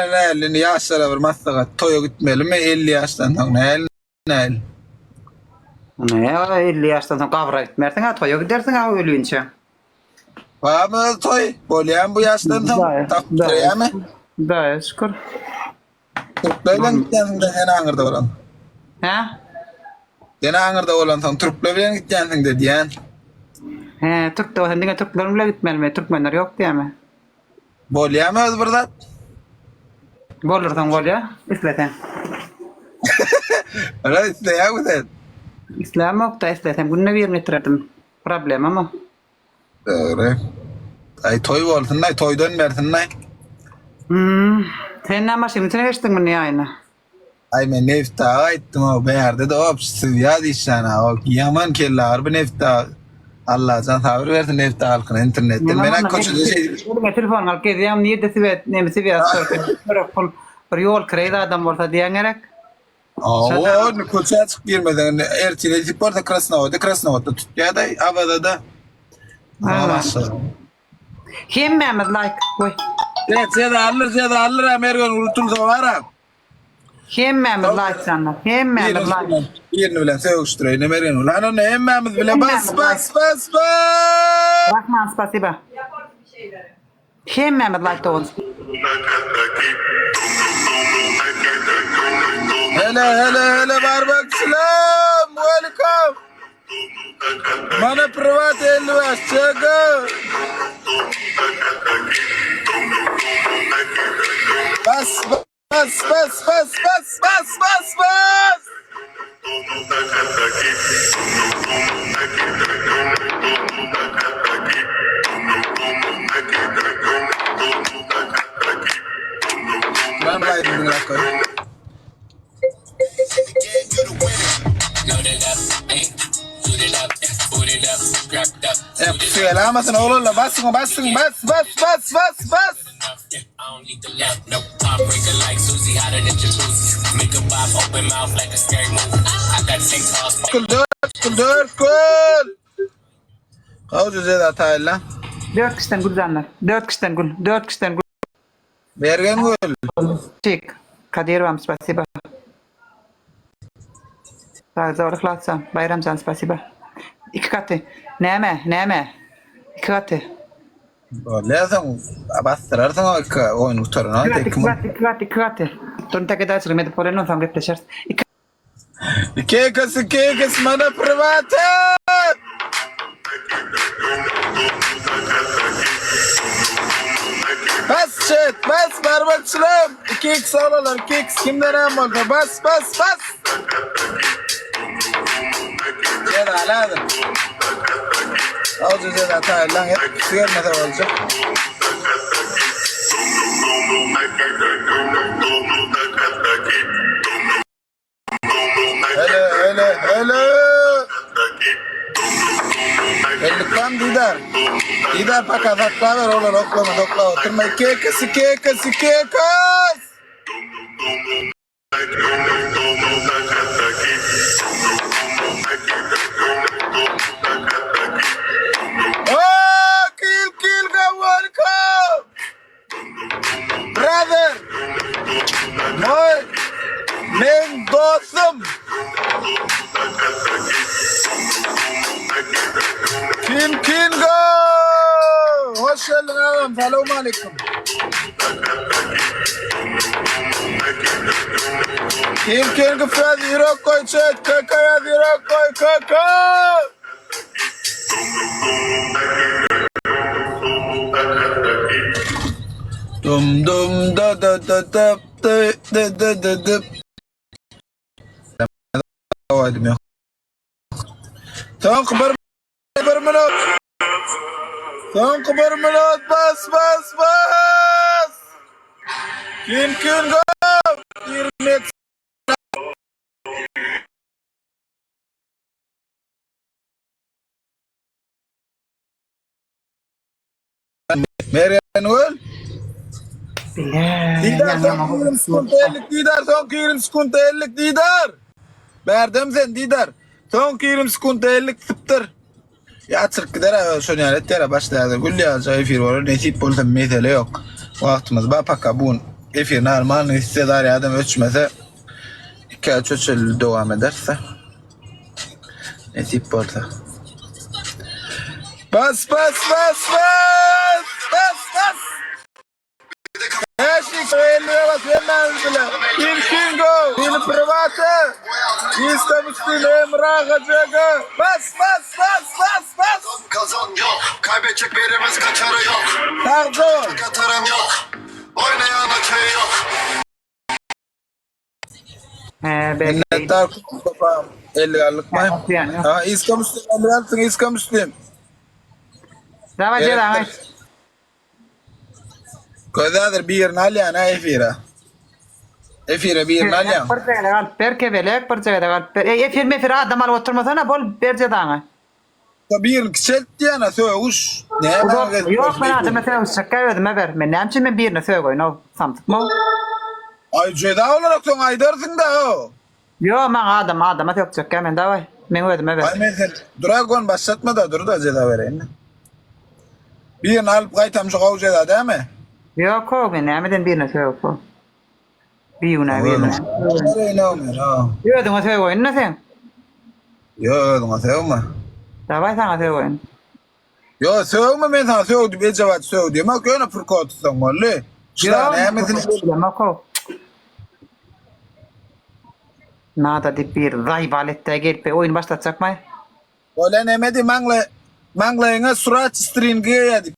elini yaşlara bir maslahat toya gitmeli mi 50 yaştan sonra el. Ne 50 yaşdan sonra kavra gitmersin ha toya gidersin ha ölüyünçe. Var mı toy? Bolyan bu yaştan sonra taptırıyor mu? Da şükür. Türklerle gideceksin de gene Anır'da olan. Ha? Gene Anır'da olan sonra Türklerle gideceksin de diyen. He, Türk de olsan dinle Türklerin bile gitmeli mi? Türkmenler yok diye mi? Bolyan mı öz burada? Bolursan gol ya, isleten. Öyle isteyecek misin? İslam yok da isleten. Gününe bir getirdim. Problem ama. Doğru. Ay toy olsun nay, toy dönmersin nay. Sen ne amaçın? Sen geçtin mi niye aynı? Ay men nefta ettim o beyerde de o sıvıya dişana o yaman kelle harbi nefta. Allah can sabır versin nefta halkına internetten. Ben koşucu şey. Ben telefon alıp geldim. Niye de sivet, ne mi sivet sorun. Bir yol kredi adam olsa diyen gerek. O ne koşuya çık girmeden ertile gidip orada Krasnovod'da tuttuya da havada da. Maşallah. Kim Mehmet like? Koy. Evet ya da alır Amerikan unutursa var ha. Kim Mehmet like sana? Kim Mehmet like? Birini bilen sevuşturayım Amerikan ulan onu emmemiz bile bas. Rahman spasiba. Kim Mehmet like doğru? Hele barbakçılam welcome. Bana privat 50 var çaka. Bas. Ben baydım bırak koy. Selamasın oğlum basın. Bas. Kul. Kavucu zeda tayla. 4 kişiden gül canlar. 4 kişiden gül. Bergen gül. Çek. Kadir vam spasiba. Sağlık latsan. Bayram can spasiba. 2 katı. Neme. 2 katı. Lazım bastırırsın o oyun utarına. 2 katı. Tonta que das remedio por no son que pleasures. Kekes mana privata. Bas barbakçılam. 2x alalar 2x kimden almadı bas. Gel aladım. Avcı zeda taylan ya. Görmeden olacak. Hele. Bellikten Didar fakat hatta ver oğlum oklama. Oturma kekes. Kill welcome. Brother. Boy. Men dostum. King go. Hoş geldin ağam. Selamun aleyküm. King fiyat euro koy chat. Kakaya euro koy kaka. Dum da. Hadi mi? Tamam bir minut. Bas. King go. 20 Merian öl. Didar son kirim sıkıntı 50 Didar. Verdim sen Didar. Son kirim sıkıntı 50 tıptır. Ya çırk gider şunu yalet yere başladı. Gülli alacağı fir var. Nesip olsa mesele yok. Vaktimiz bak pakka bun. efir normal istedari adam ölçmese 2-3 yıl devam ederse nasip olsa. Bas bas bas bas bas bas. Her şey söylüyor bas hemen bile. Inkingo, il private. İstemiştin emrahacıga. Bas bas bas bas bas. Kazan yok, kaybedecek birimiz kaçarı yok. Pardon. Katarım yok, oynayan okey yok. Belki. Minnettar babam 50 allık mı? Yani. Ha İska Müslüm 50 alsın İska Müslüm. Dava Evet. Ceylan. Kodadır bir yerini alyan ha efira. Efira bir yerini alyan. Berke belek parçaya da gal. Efir mefir adam al oturmasana bol berce dana. Bir yerini kişeltti yana söğüş. Ne hemen Yok ben adama sen şaka verdim ver. Ben ne yapayım ben birine söyle koy. No samtık mı? Ay ceda olarak son aydarsın da o. Yo ben adama yok şaka ben davay. Ben verdim ver. Ay men sen Dragon başlatma da dur da ceda vereyim. Bir yerini alıp kaytamışı kavu ceda değil mi? Yok o ben nemeden birine söyle koy. Bir una. Nereye ne olmuyor ha? Yo da söyle koy ne sen? Yo duna sevme. Davay sana söyle koy. Yo sevme men sana sevdi bir cevap sevdi. Ama köyüne fırka otursan vallahi. Şuna ne emedin? Mako. Nada de bir rivalette gelip oyun başlatacak mı? Öyle ne emedi mangle. Manglayına surat stringi yedik.